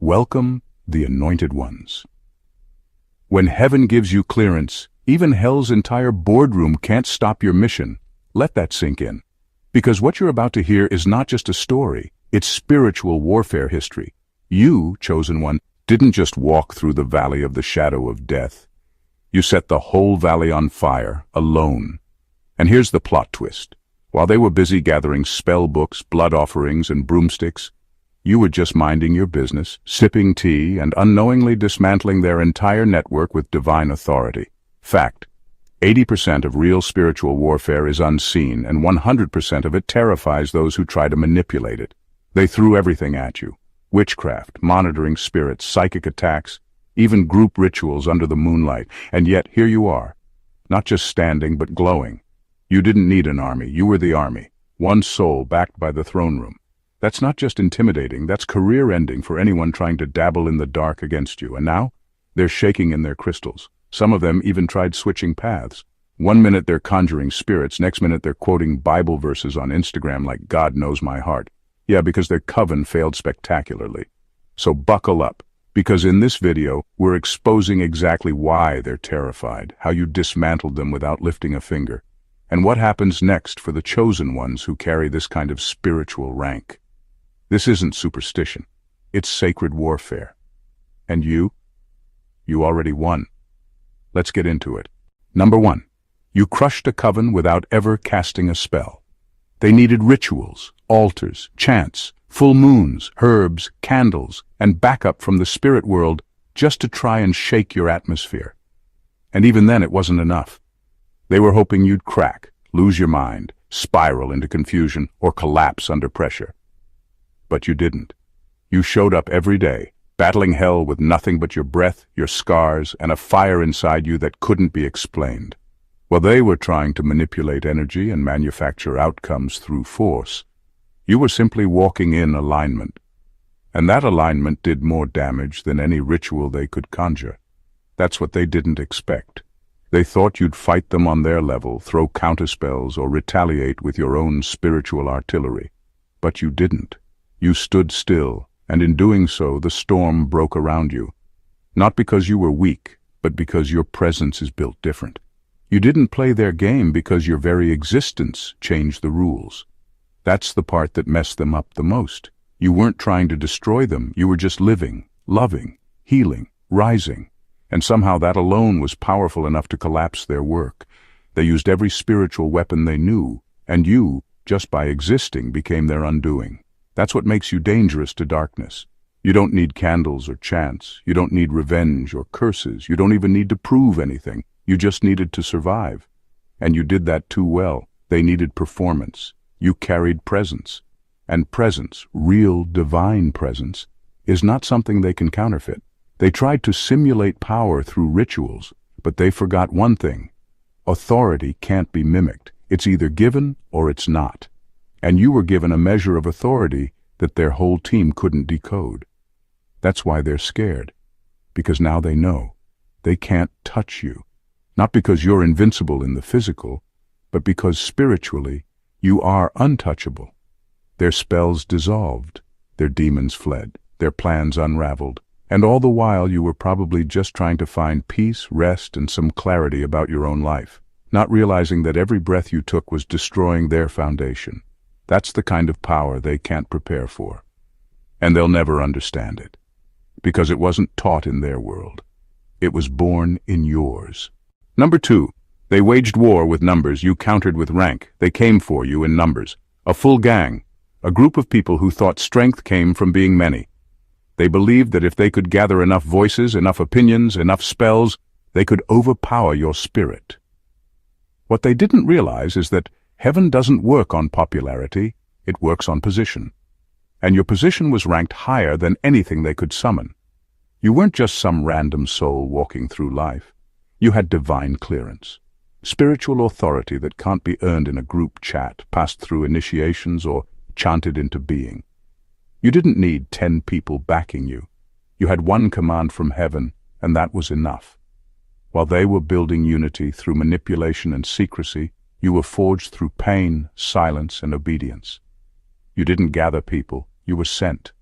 Welcome, the anointed ones. When heaven gives you clearance, even hell's entire boardroom can't stop your mission. Let that sink in. Because what you're about to hear is not just a story, it's spiritual warfare history. You, chosen one, didn't just walk through the valley of the shadow of death. You set the whole valley on fire, alone. And here's the plot twist. While they were busy gathering spell books, blood offerings, and broomsticks, you were just minding your business, sipping tea, and unknowingly dismantling their entire network with divine authority. Fact: 80% of real spiritual warfare is unseen, and 100% of it terrifies those who try to manipulate it. They threw everything at you. Witchcraft, monitoring spirits, psychic attacks, even group rituals under the moonlight. And yet, here you are. Not just standing, but glowing. You didn't need an army, you were the army. One soul backed by the throne room. That's not just intimidating, that's career-ending for anyone trying to dabble in the dark against you. And now, they're shaking in their crystals. Some of them even tried switching paths. One minute they're conjuring spirits, next minute they're quoting Bible verses on Instagram like God knows my heart. Yeah, because their coven failed spectacularly. So buckle up, because in this video, we're exposing exactly why they're terrified, how you dismantled them without lifting a finger, and what happens next for the chosen ones who carry this kind of spiritual rank. This isn't superstition. It's sacred warfare. And you already won. Let's get into it. Number 1. You crushed a coven without ever casting a spell. They needed rituals, altars, chants, full moons, herbs, candles, and backup from the spirit world just to try and shake your atmosphere. And even then it wasn't enough. They were hoping you'd crack, lose your mind, spiral into confusion, or collapse under pressure. But you didn't. You showed up every day, battling hell with nothing but your breath, your scars, and a fire inside you that couldn't be explained. While they were trying to manipulate energy and manufacture outcomes through force, you were simply walking in alignment. And that alignment did more damage than any ritual they could conjure. That's what they didn't expect. They thought you'd fight them on their level, throw counterspells, or retaliate with your own spiritual artillery. But you didn't. You stood still, and in doing so, the storm broke around you. Not because you were weak, but because your presence is built different. You didn't play their game because your very existence changed the rules. That's the part that messed them up the most. You weren't trying to destroy them, you were just living, loving, healing, rising. And somehow that alone was powerful enough to collapse their work. They used every spiritual weapon they knew, and you, just by existing, became their undoing. That's what makes you dangerous to darkness. You don't need candles or chants. You don't need revenge or curses. You don't even need to prove anything. You just needed to survive. And you did that too well. They needed performance. You carried presence. And presence, real divine presence, is not something they can counterfeit. They tried to simulate power through rituals, but they forgot one thing. Authority can't be mimicked. It's either given or it's not. And you were given a measure of authority that their whole team couldn't decode. That's why they're scared. Because now they know. They can't touch you. Not because you're invincible in the physical, but because spiritually, you are untouchable. Their spells dissolved. Their demons fled. Their plans unraveled. And all the while you were probably just trying to find peace, rest, and some clarity about your own life, not realizing that every breath you took was destroying their foundation. That's the kind of power they can't prepare for. And they'll never understand it. Because it wasn't taught in their world. It was born in yours. Number 2, they waged war with numbers, you countered with rank. They came for you in numbers. A full gang. A group of people who thought strength came from being many. They believed that if they could gather enough voices, enough opinions, enough spells, they could overpower your spirit. What they didn't realize is that heaven doesn't work on popularity, it works on position. And your position was ranked higher than anything they could summon. You weren't just some random soul walking through life. You had divine clearance. Spiritual authority that can't be earned in a group chat, passed through initiations, or chanted into being. You didn't need 10 people backing you. You had one command from heaven, and that was enough. While they were building unity through manipulation and secrecy, you were forged through pain, silence, and obedience. You didn't gather people, you were sent.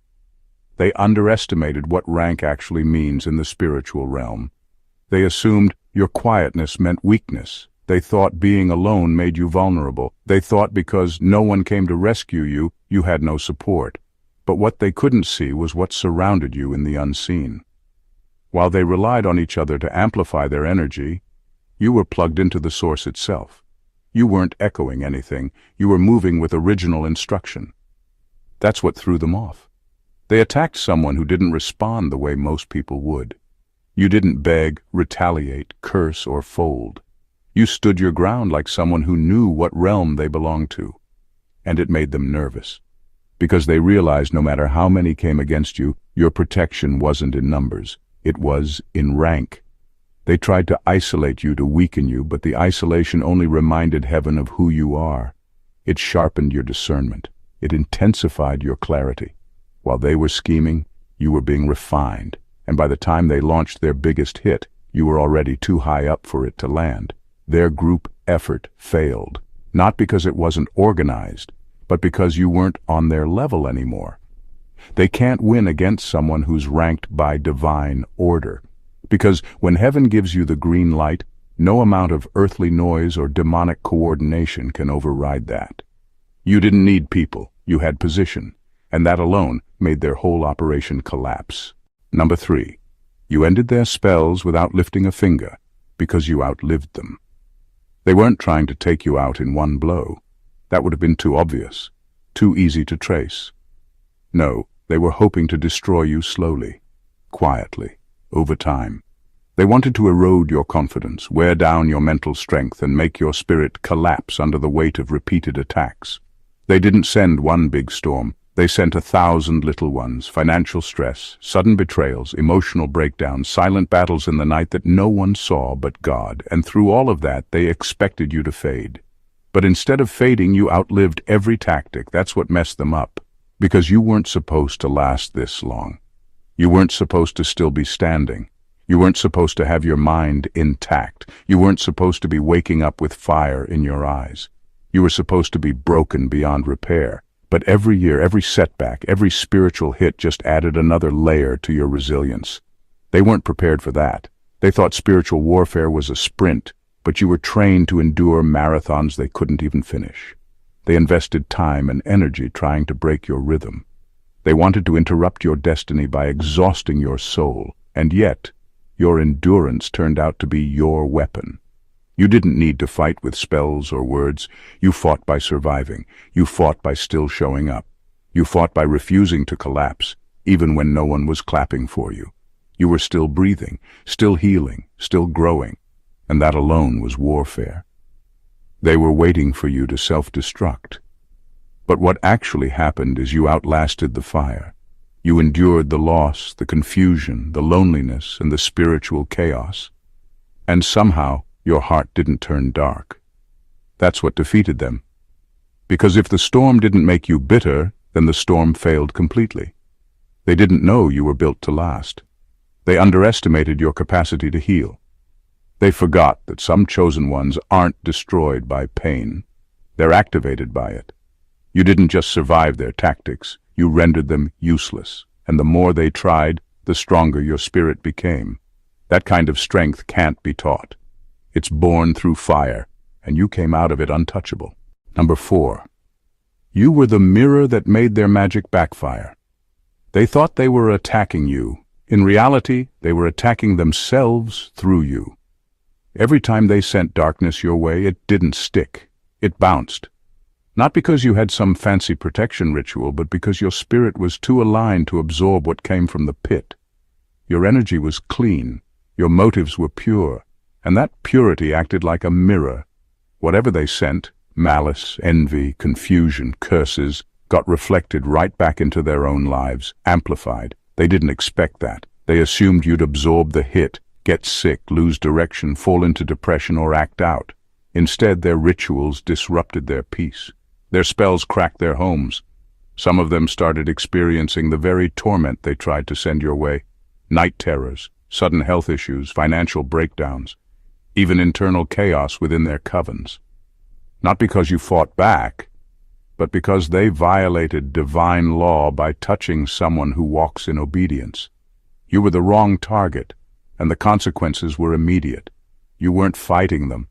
They underestimated what rank actually means in the spiritual realm. They assumed your quietness meant weakness. They thought being alone made you vulnerable. They thought because no one came to rescue you, you had no support. But what they couldn't see was what surrounded you in the unseen. While they relied on each other to amplify their energy, you were plugged into the source itself. You weren't echoing anything, you were moving with original instruction. That's what threw them off. They attacked someone who didn't respond the way most people would. You didn't beg, retaliate, curse, or fold. You stood your ground like someone who knew what realm they belonged to. And it made them nervous. Because they realized no matter how many came against you, your protection wasn't in numbers. It was in rank. They tried to isolate you to weaken you, but the isolation only reminded heaven of who you are. It sharpened your discernment. It intensified your clarity. While they were scheming, you were being refined. And by the time they launched their biggest hit, you were already too high up for it to land. Their group effort failed, not because it wasn't organized, but because you weren't on their level anymore. They can't win against someone who's ranked by divine order, because when heaven gives you the green light, no amount of earthly noise or demonic coordination can override that. You didn't need people, you had position, and that alone made their whole operation collapse. Number 3, you ended their spells without lifting a finger, because you outlived them. They weren't trying to take you out in one blow. That would have been too obvious, too easy to trace. No, they were hoping to destroy you slowly, quietly, over time. They wanted to erode your confidence, wear down your mental strength, and make your spirit collapse under the weight of repeated attacks. They didn't send one big storm. They sent 1,000 little ones, financial stress, sudden betrayals, emotional breakdowns, silent battles in the night that no one saw but God, and through all of that they expected you to fade. But instead of fading, you outlived every tactic. That's what messed them up, because you weren't supposed to last this long. You weren't supposed to still be standing. You weren't supposed to have your mind intact. You weren't supposed to be waking up with fire in your eyes. You were supposed to be broken beyond repair. But every year, every setback, every spiritual hit just added another layer to your resilience. They weren't prepared for that. They thought spiritual warfare was a sprint, but you were trained to endure marathons they couldn't even finish. They invested time and energy trying to break your rhythm. They wanted to interrupt your destiny by exhausting your soul, and yet, your endurance turned out to be your weapon. You didn't need to fight with spells or words. You fought by surviving. You fought by still showing up. You fought by refusing to collapse, even when no one was clapping for you. You were still breathing, still healing, still growing, and that alone was warfare. They were waiting for you to self-destruct. But what actually happened is you outlasted the fire. You endured the loss, the confusion, the loneliness, and the spiritual chaos. And somehow, your heart didn't turn dark. That's what defeated them. Because if the storm didn't make you bitter, then the storm failed completely. They didn't know you were built to last. They underestimated your capacity to heal. They forgot that some chosen ones aren't destroyed by pain. They're activated by it. You didn't just survive their tactics, you rendered them useless. And the more they tried, the stronger your spirit became. That kind of strength can't be taught. It's born through fire, and you came out of it untouchable. Number 4, you were the mirror that made their magic backfire. They thought they were attacking you. In reality, they were attacking themselves through you. Every time they sent darkness your way, it didn't stick. It bounced. Not because you had some fancy protection ritual, but because your spirit was too aligned to absorb what came from the pit. Your energy was clean. Your motives were pure. And that purity acted like a mirror. Whatever they sent, malice, envy, confusion, curses, got reflected right back into their own lives, amplified. They didn't expect that. They assumed you'd absorb the hit, get sick, lose direction, fall into depression, or act out. Instead, their rituals disrupted their peace. Their spells cracked their homes. Some of them started experiencing the very torment they tried to send your way. Night terrors, sudden health issues, financial breakdowns, even internal chaos within their covens. Not because you fought back, but because they violated divine law by touching someone who walks in obedience. You were the wrong target, and the consequences were immediate. You weren't fighting them.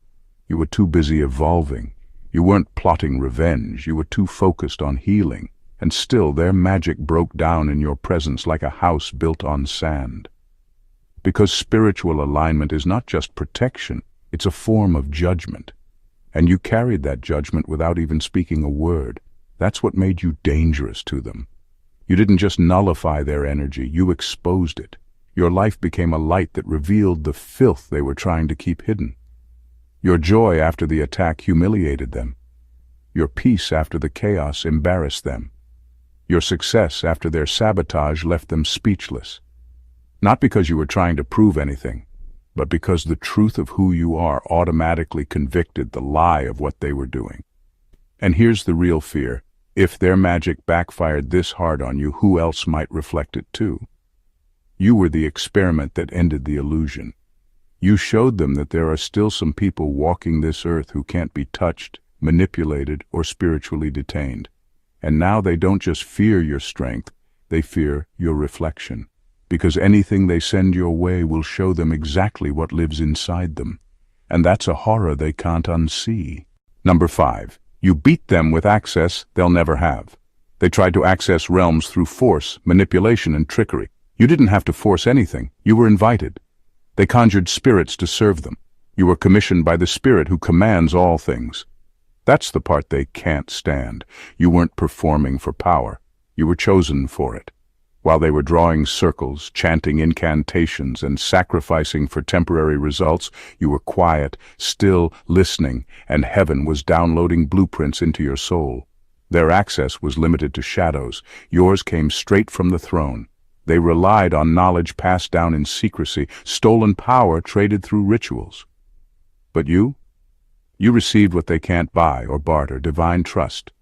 You were too busy evolving. You weren't plotting revenge. You were too focused on healing. And still their magic broke down in your presence like a house built on sand. Because spiritual alignment is not just protection, it's a form of judgment. And you carried that judgment without even speaking a word. That's what made you dangerous to them. You didn't just nullify their energy, you exposed it. Your life became a light that revealed the filth they were trying to keep hidden. Your joy after the attack humiliated them. Your peace after the chaos embarrassed them. Your success after their sabotage left them speechless. Not because you were trying to prove anything, but because the truth of who you are automatically convicted the lie of what they were doing. And here's the real fear. If their magic backfired this hard on you, who else might reflect it too? You were the experiment that ended the illusion. You showed them that there are still some people walking this earth who can't be touched, manipulated, or spiritually detained. And now they don't just fear your strength, they fear your reflection. Because anything they send your way will show them exactly what lives inside them. And that's a horror they can't unsee. Number 5. You beat them with access they'll never have. They tried to access realms through force, manipulation, and trickery. You didn't have to force anything. You were invited. They conjured spirits to serve them. You were commissioned by the Spirit who commands all things. That's the part they can't stand. You weren't performing for power. You were chosen for it. While they were drawing circles, chanting incantations, and sacrificing for temporary results, you were quiet, still, listening, and heaven was downloading blueprints into your soul. Their access was limited to shadows. Yours came straight from the throne. They relied on knowledge passed down in secrecy, stolen power traded through rituals. But you received what they can't buy or barter, divine trust.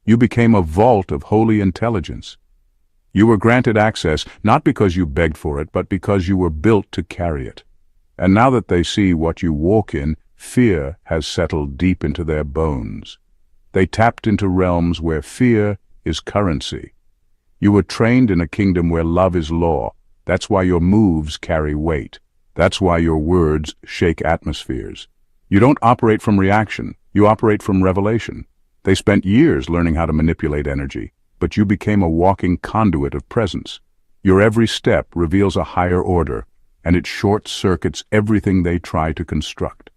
You became a vault of holy intelligence. You were granted access not because you begged for it, but because you were built to carry it. And now that they see what you walk in, fear has settled deep into their bones. They tapped into realms where fear is currency. You were trained in a kingdom where love is law. That's why your moves carry weight. That's why your words shake atmospheres. You don't operate from reaction. You operate from revelation. They spent years learning how to manipulate energy, but you became a walking conduit of presence. Your every step reveals a higher order, and it short-circuits everything they try to construct.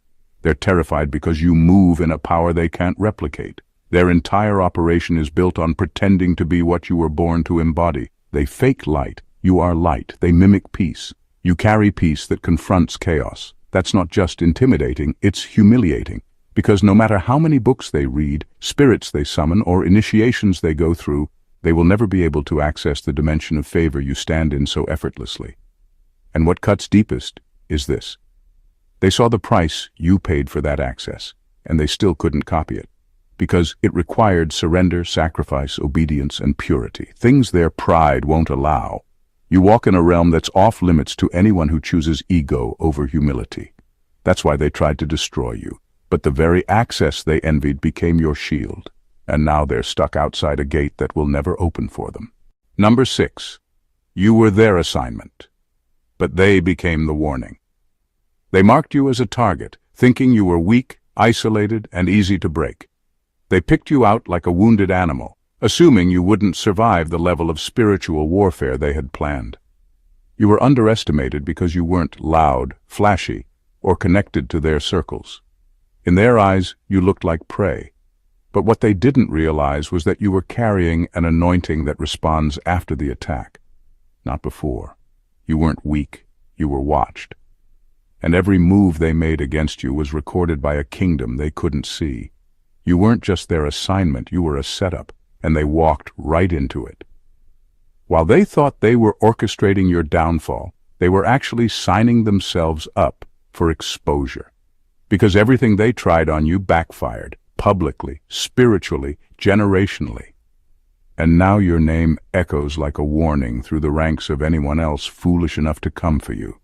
They're terrified because you move in a power they can't replicate. Their entire operation is built on pretending to be what you were born to embody. They fake light. You are light. They mimic peace. You carry peace that confronts chaos. That's not just intimidating, it's humiliating. Because no matter how many books they read, spirits they summon, or initiations they go through, they will never be able to access the dimension of favor you stand in so effortlessly. And what cuts deepest is this. They saw the price you paid for that access, and they still couldn't copy it. Because it required surrender, sacrifice, obedience, and purity, things their pride won't allow. You walk in a realm that's off-limits to anyone who chooses ego over humility. That's why they tried to destroy you. But the very access they envied became your shield, and now they're stuck outside a gate that will never open for them. Number 6. You were their assignment, but they became the warning. They marked you as a target, thinking you were weak, isolated, and easy to break. They picked you out like a wounded animal, assuming you wouldn't survive the level of spiritual warfare they had planned. You were underestimated because you weren't loud, flashy, or connected to their circles. In their eyes, you looked like prey. But what they didn't realize was that you were carrying an anointing that responds after the attack, not before. You weren't weak, you were watched. And every move they made against you was recorded by a kingdom they couldn't see. You weren't just their assignment, you were a setup, and they walked right into it. While they thought they were orchestrating your downfall, they were actually signing themselves up for exposure. Because everything they tried on you backfired, publicly, spiritually, generationally. And now your name echoes like a warning through the ranks of anyone else foolish enough to come for you.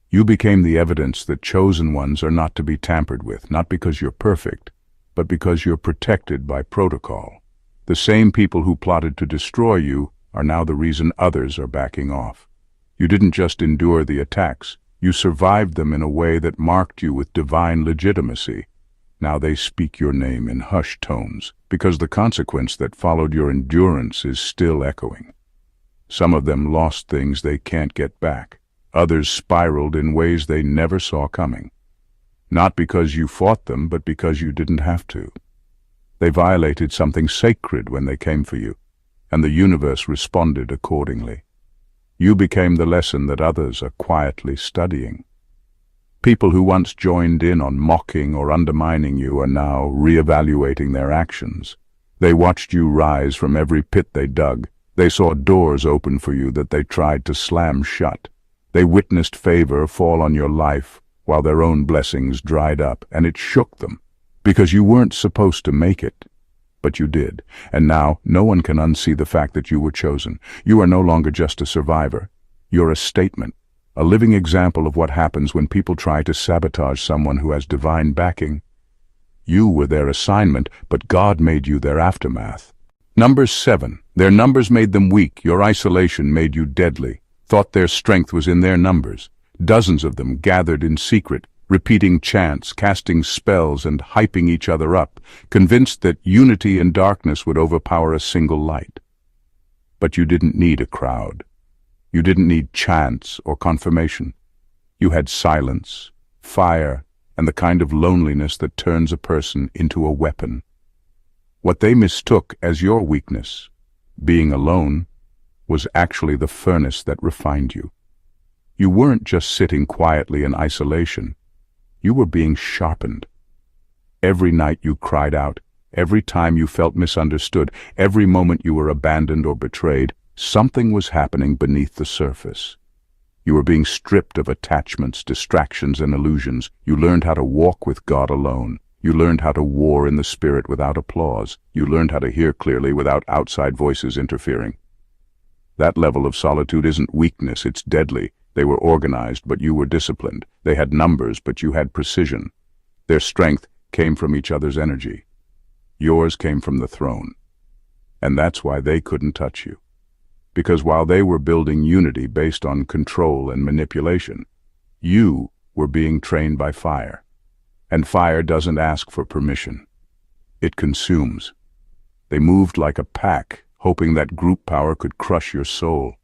You became the evidence that chosen ones are not to be tampered with, not because you're perfect, but because you're protected by protocol. The same people who plotted to destroy you are now the reason others are backing off. You didn't just endure the attacks, you survived them in a way that marked you with divine legitimacy. Now they speak your name in hushed tones, because the consequence that followed your endurance is still echoing. Some of them lost things they can't get back. Others spiraled in ways they never saw coming. Not because you fought them, but because you didn't have to. They violated something sacred when they came for you, and the universe responded accordingly. You became the lesson that others are quietly studying. People who once joined in on mocking or undermining you are now reevaluating their actions. They watched you rise from every pit they dug. They saw doors open for you that they tried to slam shut. They witnessed favor fall on your life while their own blessings dried up, and it shook them, because you weren't supposed to make it. But you did, and now no one can unsee the fact that you were chosen. You are no longer just a survivor. You're a statement, a living example of what happens when people try to sabotage someone who has divine backing. You were their assignment, but God made you their aftermath. Number 7. Their numbers made them weak. Your isolation made you deadly. Thought their strength was in their numbers. Dozens of them gathered in secret, repeating chants, casting spells, and hyping each other up, convinced that unity in darkness would overpower a single light. But you didn't need a crowd. You didn't need chants or confirmation. You had silence, fire, and the kind of loneliness that turns a person into a weapon. What they mistook as your weakness, being alone, was actually the furnace that refined you. You weren't just sitting quietly in isolation. You were being sharpened. Every night you cried out, every time you felt misunderstood, every moment you were abandoned or betrayed, something was happening beneath the surface. You were being stripped of attachments, distractions, and illusions. You learned how to walk with God alone. You learned how to war in the spirit without applause. You learned how to hear clearly without outside voices interfering. That level of solitude isn't weakness, it's deadly. They were organized, but you were disciplined. They had numbers, but you had precision. Their strength came from each other's energy. Yours came from the throne. And that's why they couldn't touch you. Because while they were building unity based on control and manipulation, you were being trained by fire. And fire doesn't ask for permission. It consumes. They moved like a pack, hoping that group power could crush your soul.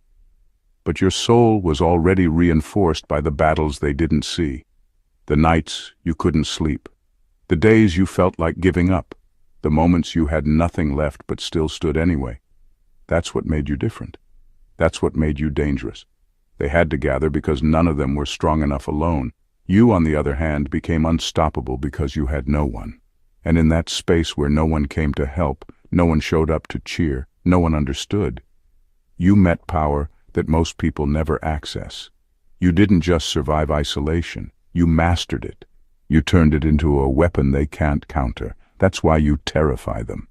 But your soul was already reinforced by the battles they didn't see. The nights you couldn't sleep. The days you felt like giving up. The moments you had nothing left but still stood anyway. That's what made you different. That's what made you dangerous. They had to gather because none of them were strong enough alone. You, on the other hand, became unstoppable because you had no one. And in that space where no one came to help, no one showed up to cheer, no one understood, you met power that most people never access. You didn't just survive isolation, you mastered it. You turned it into a weapon they can't counter. That's why you terrify them.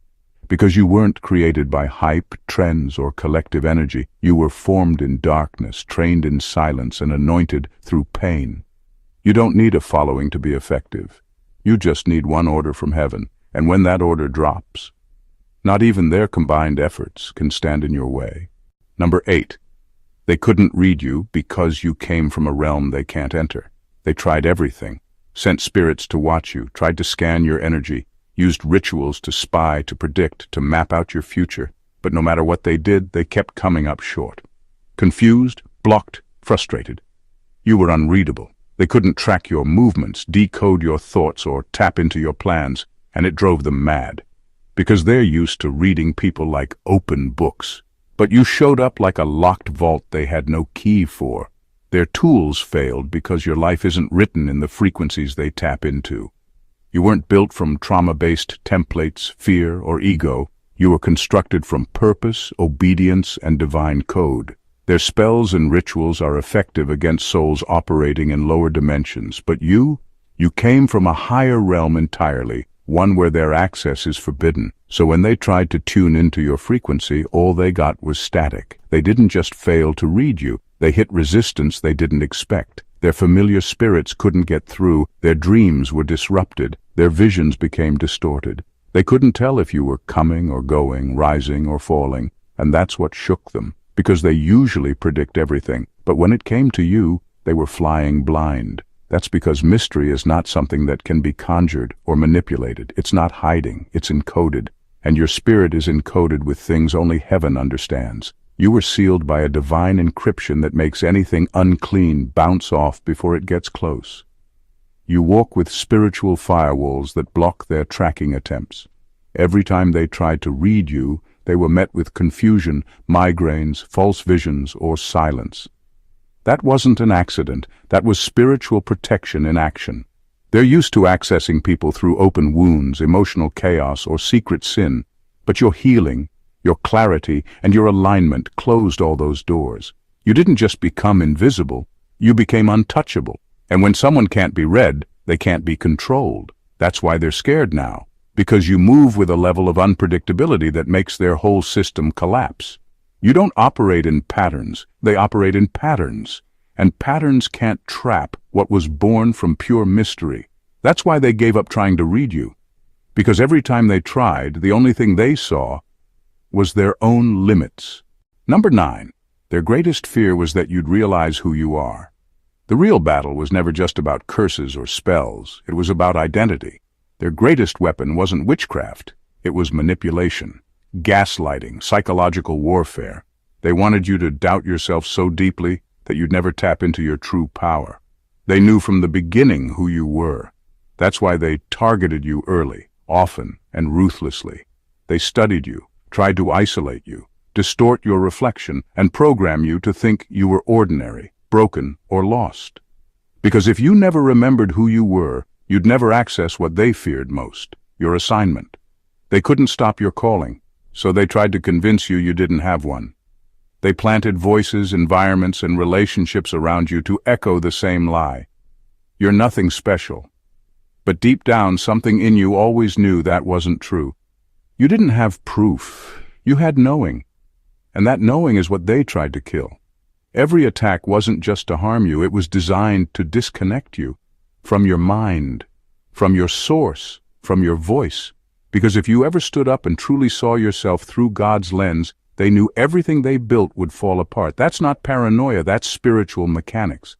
Because you weren't created by hype, trends, or collective energy. You were formed in darkness, trained in silence, and anointed through pain. You don't need a following to be effective. You just need one order from heaven, and when that order drops, not even their combined efforts can stand in your way. Number 8. They couldn't read you because you came from a realm they can't enter. They tried everything, sent spirits to watch you, tried to scan your energy, used rituals to spy, to predict, to map out your future. But no matter what they did, they kept coming up short. Confused, blocked, frustrated. You were unreadable. They couldn't track your movements, decode your thoughts, or tap into your plans, and it drove them mad. Because they're used to reading people like open books. But you showed up like a locked vault they had no key for. Their tools failed because your life isn't written in the frequencies they tap into. You weren't built from trauma-based templates, fear, or ego. You were constructed from purpose, obedience, and divine code. Their spells and rituals are effective against souls operating in lower dimensions, but you came from a higher realm entirely, one where their access is forbidden. So when they tried to tune into your frequency, all they got was static. They didn't just fail to read you, they hit resistance they didn't expect. Their familiar spirits couldn't get through, their dreams were disrupted, their visions became distorted. They couldn't tell if you were coming or going, rising or falling, and that's what shook them, because they usually predict everything. But when it came to you, they were flying blind. That's because mystery is not something that can be conjured or manipulated. It's not hiding, it's encoded. And your spirit is encoded with things only heaven understands. You were sealed by a divine encryption that makes anything unclean bounce off before it gets close. You walk with spiritual firewalls that block their tracking attempts. Every time they tried to read you, they were met with confusion, migraines, false visions, or silence. That wasn't an accident. That was spiritual protection in action. They're used to accessing people through open wounds, emotional chaos, or secret sin, but your healing, your clarity, and your alignment closed all those doors. You didn't just become invisible, you became untouchable. And when someone can't be read, they can't be controlled. That's why they're scared now, because you move with a level of unpredictability that makes their whole system collapse. You don't operate in patterns, they operate in patterns. And patterns can't trap what was born from pure mystery. That's why they gave up trying to read you. Because every time they tried, the only thing they saw was their own limits. Number 9. Their greatest fear was that you'd realize who you are. The real battle was never just about curses or spells. It was about identity. Their greatest weapon wasn't witchcraft. It was manipulation, gaslighting, psychological warfare. They wanted you to doubt yourself so deeply that you'd never tap into your true power. They knew from the beginning who you were. That's why they targeted you early, often, and ruthlessly. They studied you, tried to isolate you, distort your reflection, and program you to think you were ordinary, broken, or lost. Because if you never remembered who you were, you'd never access what they feared most, your assignment. They couldn't stop your calling, so they tried to convince you you didn't have one. They planted voices, environments, and relationships around you to echo the same lie. You're nothing special. But deep down, something in you always knew that wasn't true. You didn't have proof. You had knowing. And that knowing is what they tried to kill. Every attack wasn't just to harm you, it was designed to disconnect you from your mind, from your source, from your voice. Because if you ever stood up and truly saw yourself through God's lens, they knew everything they built would fall apart. That's not paranoia, that's spiritual mechanics.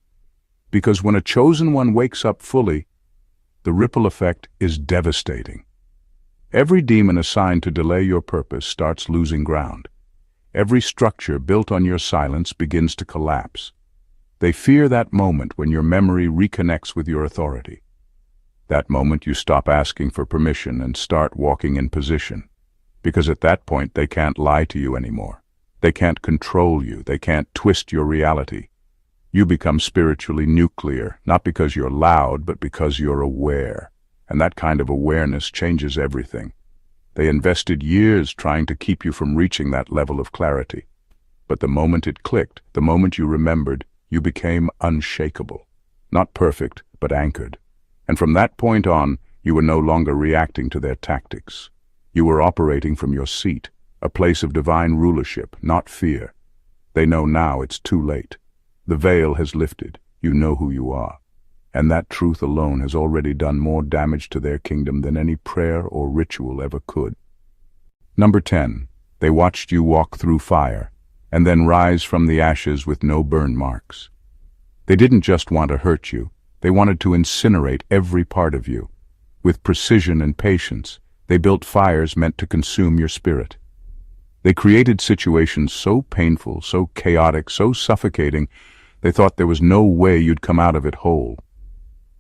Because when a chosen one wakes up fully, the ripple effect is devastating. Every demon assigned to delay your purpose starts losing ground. Every structure built on your silence begins to collapse. They fear that moment when your memory reconnects with your authority. That moment you stop asking for permission and start walking in position. Because at that point they can't lie to you anymore. They can't control you. They can't twist your reality. You become spiritually nuclear, not because you're loud, but because you're aware. And that kind of awareness changes everything. They invested years trying to keep you from reaching that level of clarity. But the moment it clicked, the moment you remembered, you became unshakable. Not perfect, but anchored. And from that point on, you were no longer reacting to their tactics. You were operating from your seat, a place of divine rulership, not fear. They know now it's too late. The veil has lifted. You know who you are. And that truth alone has already done more damage to their kingdom than any prayer or ritual ever could. Number 10. They watched you walk through fire, and then rise from the ashes with no burn marks. They didn't just want to hurt you. They wanted to incinerate every part of you. With precision and patience, they built fires meant to consume your spirit. They created situations so painful, so chaotic, so suffocating, they thought there was no way you'd come out of it whole.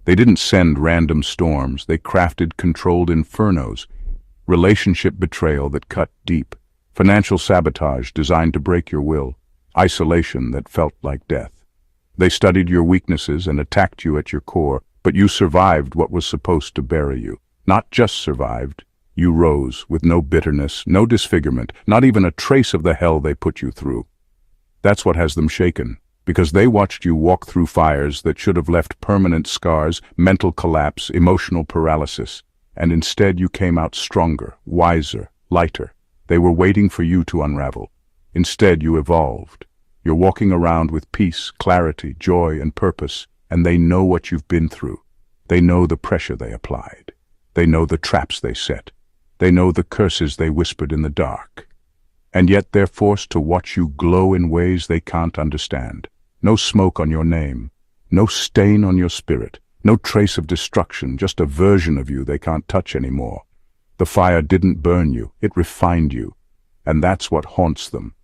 They didn't send random storms, they crafted controlled infernos, relationship betrayal that cut deep, financial sabotage designed to break your will, isolation that felt like death. They studied your weaknesses and attacked you at your core, but you survived what was supposed to bury you. Not just survived, you rose with no bitterness, no disfigurement, not even a trace of the hell they put you through. That's what has them shaken, because they watched you walk through fires that should have left permanent scars, mental collapse, emotional paralysis, and instead you came out stronger, wiser, lighter. They were waiting for you to unravel. Instead you evolved. You're walking around with peace, clarity, joy, and purpose, and they know what you've been through. They know the pressure they applied. They know the traps they set. They know the curses they whispered in the dark. And yet they're forced to watch you glow in ways they can't understand. No smoke on your name. No stain on your spirit. No trace of destruction, just a version of you they can't touch anymore. The fire didn't burn you, it refined you. And that's what haunts them.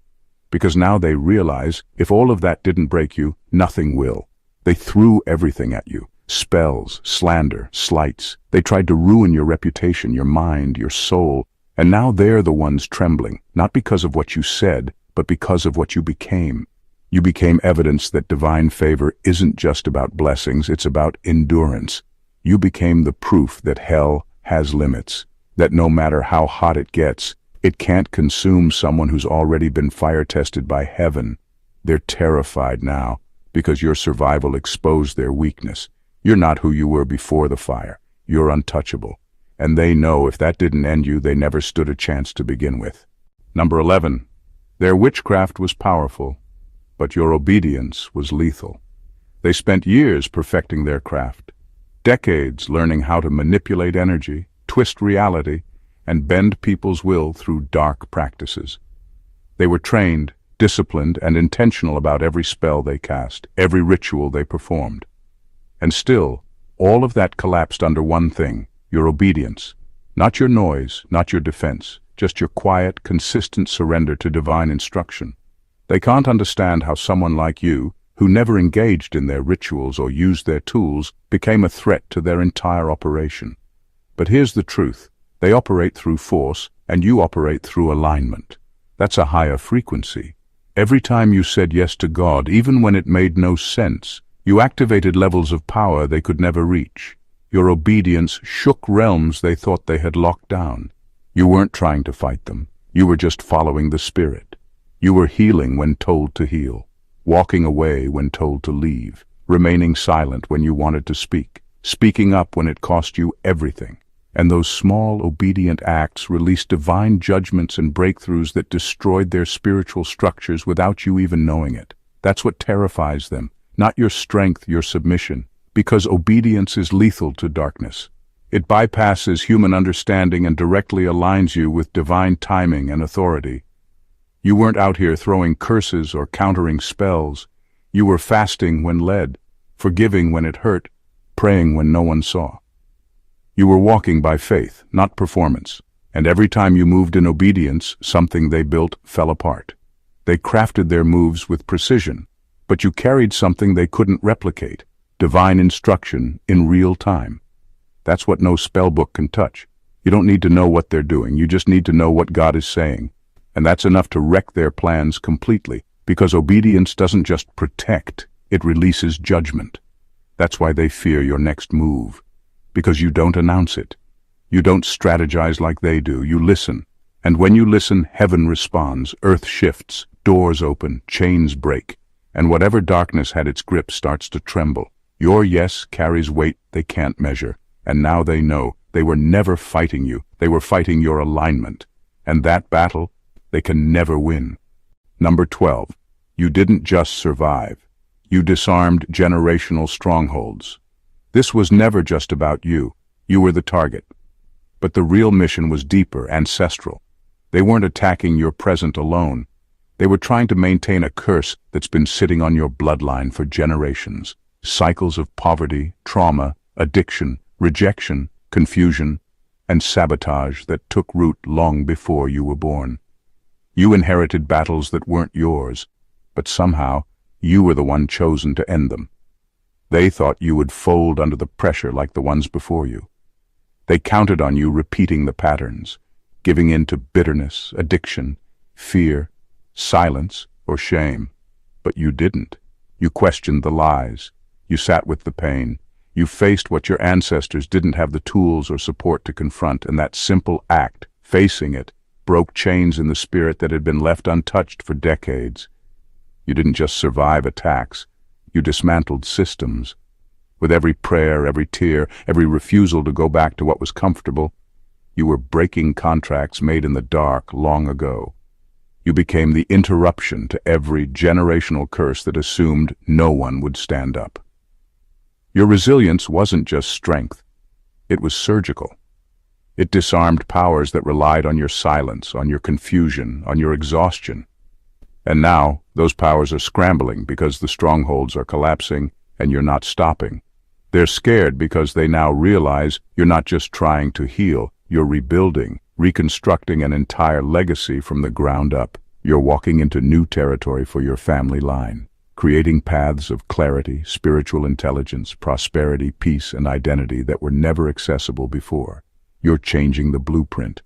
Because now they realize, if all of that didn't break you, nothing will. They threw everything at you. Spells, slander, slights. They tried to ruin your reputation, your mind, your soul. And now they're the ones trembling, not because of what you said, but because of what you became. You became evidence that divine favor isn't just about blessings, it's about endurance. You became the proof that hell has limits, that no matter how hot it gets, it can't consume someone who's already been fire-tested by heaven. They're terrified now, because your survival exposed their weakness. You're not who you were before the fire. You're untouchable. And they know if that didn't end you, they never stood a chance to begin with. Number 11. Their witchcraft was powerful, but your obedience was lethal. They spent years perfecting their craft, decades learning how to manipulate energy, twist reality, and bend people's will through dark practices. They were trained, disciplined, and intentional about every spell they cast, every ritual they performed. And still, all of that collapsed under one thing: your obedience. Not your noise, not your defense, just your quiet, consistent surrender to divine instruction. They can't understand how someone like you, who never engaged in their rituals or used their tools, became a threat to their entire operation. But here's the truth. They operate through force, and you operate through alignment. That's a higher frequency. Every time you said yes to God, even when it made no sense, you activated levels of power they could never reach. Your obedience shook realms they thought they had locked down. You weren't trying to fight them. You were just following the Spirit. You were healing when told to heal, walking away when told to leave, remaining silent when you wanted to speak, speaking up when it cost you everything. And those small, obedient acts released divine judgments and breakthroughs that destroyed their spiritual structures without you even knowing it. That's what terrifies them, not your strength, your submission, because obedience is lethal to darkness. It bypasses human understanding and directly aligns you with divine timing and authority. You weren't out here throwing curses or countering spells. You were fasting when led, forgiving when it hurt, praying when no one saw. You were walking by faith, not performance, and every time you moved in obedience, something they built fell apart. They crafted their moves with precision, but you carried something they couldn't replicate, divine instruction in real time. That's what no spellbook can touch. You don't need to know what they're doing, you just need to know what God is saying. And that's enough to wreck their plans completely, because obedience doesn't just protect, it releases judgment. That's why they fear your next move. Because you don't announce it. You don't strategize like they do, you listen. And when you listen, heaven responds, earth shifts, doors open, chains break, and whatever darkness had its grip starts to tremble. Your yes carries weight they can't measure, and now they know they were never fighting you, they were fighting your alignment. And that battle, they can never win. Number 12. You didn't just survive. You disarmed generational strongholds. This was never just about you. You were the target. But the real mission was deeper, ancestral. They weren't attacking your present alone. They were trying to maintain a curse that's been sitting on your bloodline for generations. Cycles of poverty, trauma, addiction, rejection, confusion, and sabotage that took root long before you were born. You inherited battles that weren't yours, but somehow you were the one chosen to end them. They thought you would fold under the pressure like the ones before you. They counted on you repeating the patterns, giving in to bitterness, addiction, fear, silence, or shame. But you didn't. You questioned the lies. You sat with the pain. You faced what your ancestors didn't have the tools or support to confront, and that simple act, facing it, broke chains in the spirit that had been left untouched for decades. You didn't just survive attacks. You dismantled systems. With every prayer, every tear, every refusal to go back to what was comfortable, you were breaking contracts made in the dark long ago. You became the interruption to every generational curse that assumed no one would stand up. Your resilience wasn't just strength. It was surgical. It disarmed powers that relied on your silence, on your confusion, on your exhaustion. And now, those powers are scrambling because the strongholds are collapsing and you're not stopping. They're scared because they now realize you're not just trying to heal, you're rebuilding, reconstructing an entire legacy from the ground up. You're walking into new territory for your family line, creating paths of clarity, spiritual intelligence, prosperity, peace, and identity that were never accessible before. You're changing the blueprint.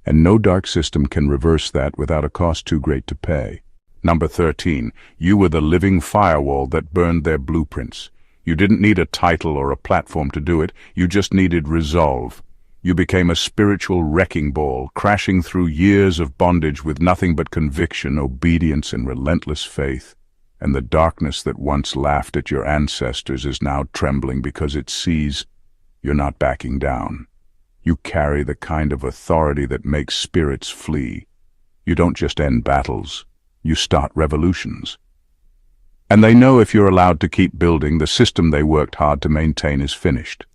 And no dark system can reverse that without a cost too great to pay. Number 13, you were the living firewall that burned their blueprints. You didn't need a title or a platform to do it, you just needed resolve. You became a spiritual wrecking ball, crashing through years of bondage with nothing but conviction, obedience, and relentless faith. And the darkness that once laughed at your ancestors is now trembling because it sees you're not backing down. You carry the kind of authority that makes spirits flee. You don't just end battles, you start revolutions. And they know if you're allowed to keep building, the system they worked hard to maintain is finished.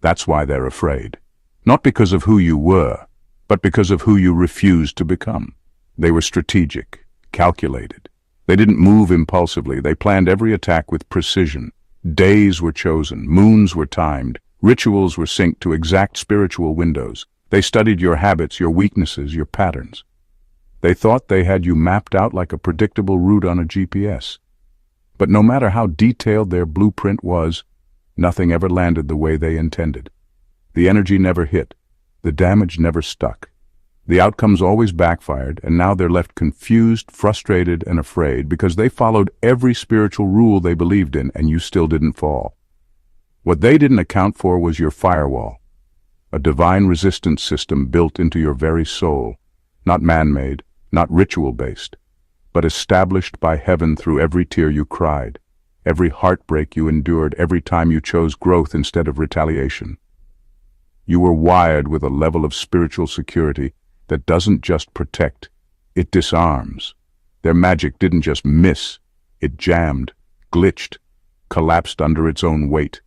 That's why they're afraid. Not because of who you were, but because of who you refused to become. They were strategic, calculated. They didn't move impulsively, they planned every attack with precision. Days were chosen, moons were timed, rituals were synced to exact spiritual windows. They studied your habits, your weaknesses, your patterns. They thought they had you mapped out like a predictable route on a GPS. But no matter how detailed their blueprint was, nothing ever landed the way they intended. The energy never hit. The damage never stuck. The outcomes always backfired, and now they're left confused, frustrated, and afraid because they followed every spiritual rule they believed in, and you still didn't fall. What they didn't account for was your firewall, a divine resistance system built into your very soul, not man-made, not ritual-based, but established by heaven through every tear you cried, every heartbreak you endured, every time you chose growth instead of retaliation. You were wired with a level of spiritual security that doesn't just protect, it disarms. Their magic didn't just miss, it jammed, glitched, collapsed under its own weight.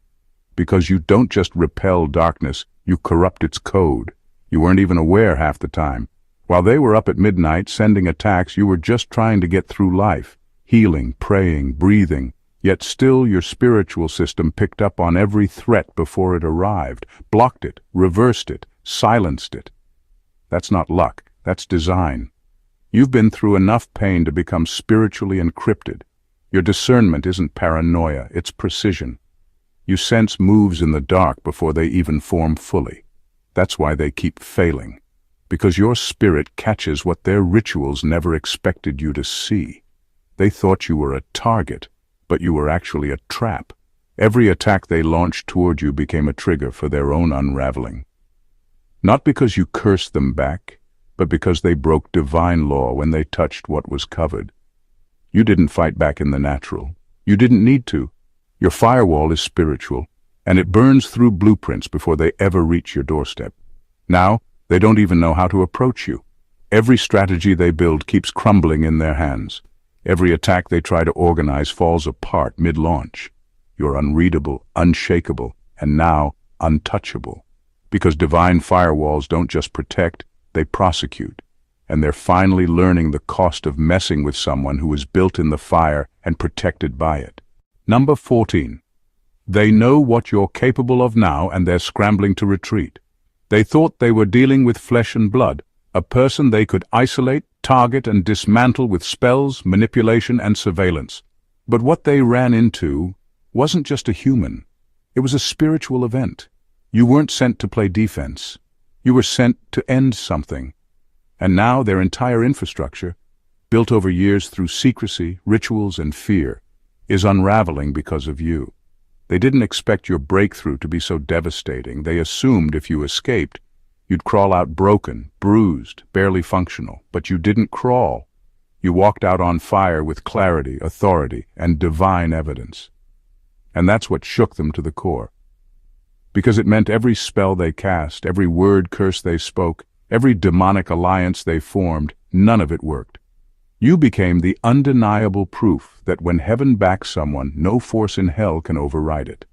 Because you don't just repel darkness, you corrupt its code. You weren't even aware half the time. While they were up at midnight sending attacks, you were just trying to get through life, healing, praying, breathing. Yet still your spiritual system picked up on every threat before it arrived, blocked it, reversed it, silenced it. That's not luck, that's design. You've been through enough pain to become spiritually encrypted. Your discernment isn't paranoia, it's precision. You sense moves in the dark before they even form fully. That's why they keep failing. Because your spirit catches what their rituals never expected you to see. They thought you were a target, but you were actually a trap. Every attack they launched toward you became a trigger for their own unraveling. Not because you cursed them back, but because they broke divine law when they touched what was covered. You didn't fight back in the natural. You didn't need to. Your firewall is spiritual, and it burns through blueprints before they ever reach your doorstep. Now, they don't even know how to approach you. Every strategy they build keeps crumbling in their hands. Every attack they try to organize falls apart mid-launch. You're unreadable, unshakable, and now untouchable. Because divine firewalls don't just protect, they prosecute. And they're finally learning the cost of messing with someone who is built in the fire and protected by it. Number 14. They know what you're capable of now, and they're scrambling to retreat. They thought they were dealing with flesh and blood, a person they could isolate, target, and dismantle with spells, manipulation, and surveillance. But what they ran into wasn't just a human. It was a spiritual event. You weren't sent to play defense. You were sent to end something. And now their entire infrastructure, built over years through secrecy, rituals, and fear, is unraveling because of you. They didn't expect your breakthrough to be so devastating. They assumed if you escaped, you'd crawl out broken, bruised, barely functional. But you didn't crawl. You walked out on fire with clarity, authority, and divine evidence. And that's what shook them to the core. Because it meant every spell they cast, every word curse they spoke, every demonic alliance they formed, none of it worked. You became the undeniable proof that when heaven backs someone, no force in hell can override it.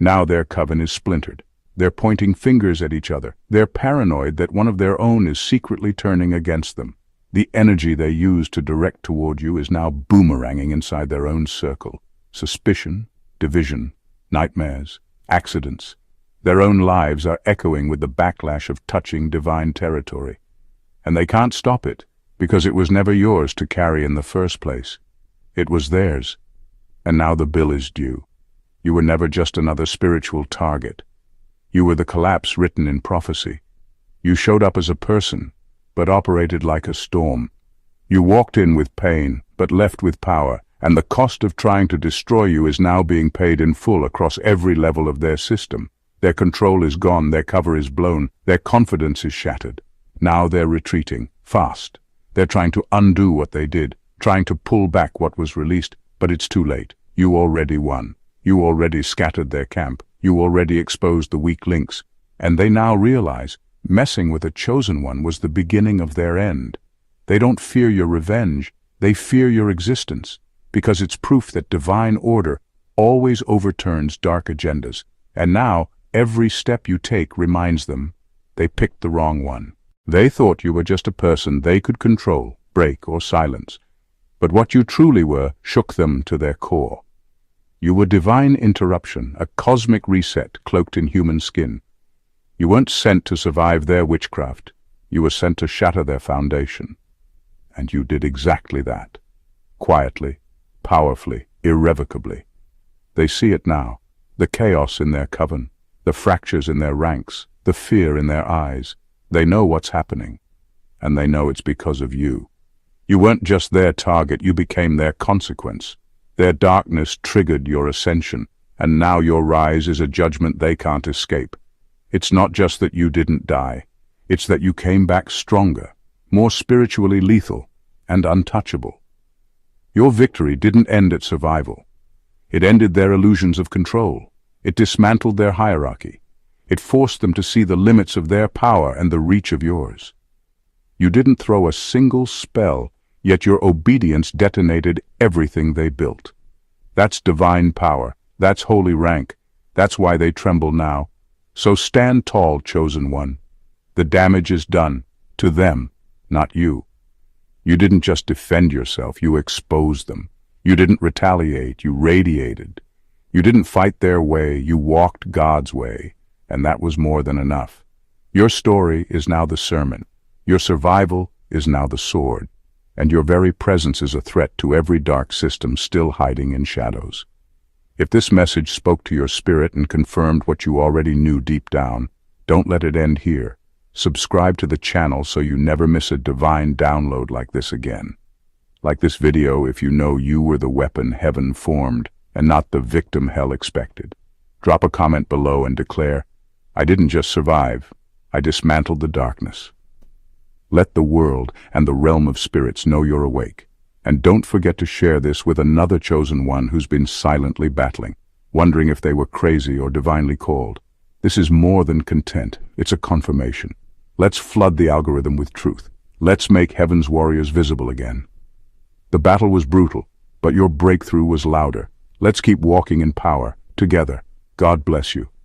Now their coven is splintered. They're pointing fingers at each other. They're paranoid that one of their own is secretly turning against them. The energy they use to direct toward you is now boomeranging inside their own circle. Suspicion, division, nightmares, accidents. Their own lives are echoing with the backlash of touching divine territory. And they can't stop it, because it was never yours to carry in the first place. It was theirs. And now the bill is due. You were never just another spiritual target. You were the collapse written in prophecy. You showed up as a person, but operated like a storm. You walked in with pain, but left with power, and the cost of trying to destroy you is now being paid in full across every level of their system. Their control is gone, their cover is blown, their confidence is shattered. Now they're retreating, fast. They're trying to undo what they did, trying to pull back what was released, but it's too late. You already won. You already scattered their camp. You already exposed the weak links. And they now realize messing with a chosen one was the beginning of their end. They don't fear your revenge. They fear your existence, because it's proof that divine order always overturns dark agendas. And now, every step you take reminds them they picked the wrong one. They thought you were just a person they could control, break, or silence. But what you truly were shook them to their core. You were divine interruption, a cosmic reset cloaked in human skin. You weren't sent to survive their witchcraft. You were sent to shatter their foundation. And you did exactly that. Quietly, powerfully, irrevocably. They see it now, the chaos in their coven, the fractures in their ranks, the fear in their eyes. They know what's happening, and they know it's because of you. You weren't just their target, you became their consequence. Their darkness triggered your ascension, and now your rise is a judgment they can't escape. It's not just that you didn't die, it's that you came back stronger, more spiritually lethal, and untouchable. Your victory didn't end at survival. It ended their illusions of control. It dismantled their hierarchy. It forced them to see the limits of their power and the reach of yours. You didn't throw a single spell, yet your obedience detonated everything they built. That's divine power. That's holy rank. That's why they tremble now. So stand tall, chosen one. The damage is done. To them, not you. You didn't just defend yourself, you exposed them. You didn't retaliate, you radiated. You didn't fight their way, you walked God's way. And that was more than enough. Your story is now the sermon. Your survival is now the sword. And your very presence is a threat to every dark system still hiding in shadows. If this message spoke to your spirit and confirmed what you already knew deep down, don't let it end here. Subscribe to the channel so you never miss a divine download like this again. Like this video if you know you were the weapon heaven formed and not the victim hell expected. Drop a comment below and declare, I didn't just survive, I dismantled the darkness. Let the world and the realm of spirits know you're awake. And don't forget to share this with another chosen one who's been silently battling, wondering if they were crazy or divinely called. This is more than content, it's a confirmation. Let's flood the algorithm with truth. Let's make heaven's warriors visible again. The battle was brutal, but your breakthrough was louder. Let's keep walking in power, together. God bless you.